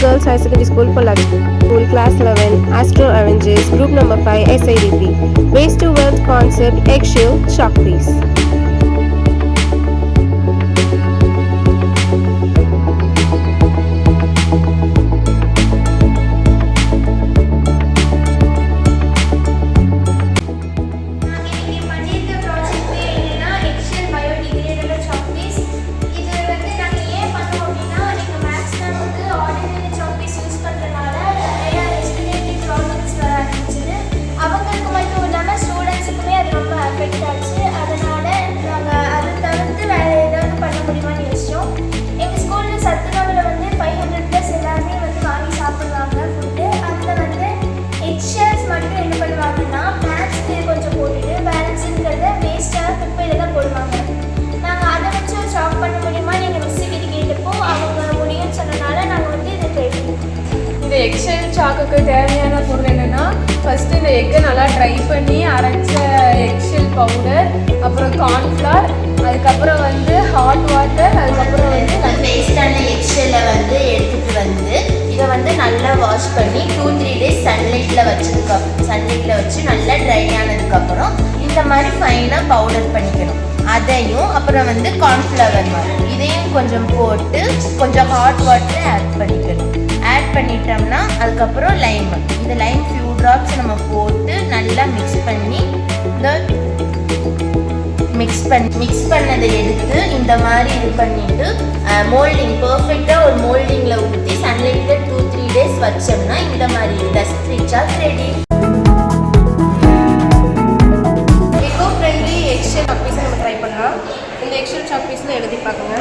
Girls High Secondary School, Pollachi. School Class 11, Astro Avengers, Group Number 5, SIDP. Waste to Wealth Concept, Eggshell, Chalk Piece. எக்ஷெல் சாக்குக்கு தேவையான பொருள் என்னென்னா, first இந்த எக்கை நல்லா try பண்ணி அரைச்ச எக்ஷெல் பவுடர், அப்புறம் கார்ன்ஃப்ளவர், அதுக்கப்புறம் வந்து ஹாட் வாட்டர், அதுக்கப்புறம் வந்து வேஸ்டான எக்ஷெல்லை வந்து எடுத்துகிட்டு வந்து இதை வந்து நல்லா வாஷ் பண்ணி 2-3 டேஸ் சன்லைட்டில் வச்சு நல்லா ட்ரை ஆனதுக்கப்புறம் இந்த மாதிரி ஃபைனாக பவுடர் பண்ணிக்கணும். அதையும் அப்புறம் வந்து கார்ன்ஃப்ளவர் மாதிரி இதையும் கொஞ்சம் போட்டு கொஞ்சம் ஹாட் வாட்டரை ஆட் பண்ணிட்டோம்னா அதுக்கப்புறம் இந்த லைம் ஃபியூ ட்ராப்ஸ் நம்ம போட்டு நல்லா மிக்ஸ் பண்ணதை எடுத்து இந்த மாதிரி இது பண்ணிட்டு மோல்டிங் பர்ஃபெக்டாக ஒரு மோல்டிங்கில் ஊற்றி சன்லைட்டில் 2-3 டேஸ் வச்சோம்னா இந்த மாதிரி dust free chalk ready. Eco friendly Excel chalk பீஸை நம்ம ட்ரை பண்ணலாம். இந்த எக்ஷெல் சாக் பீஸில் எழுதி பார்க்குங்க.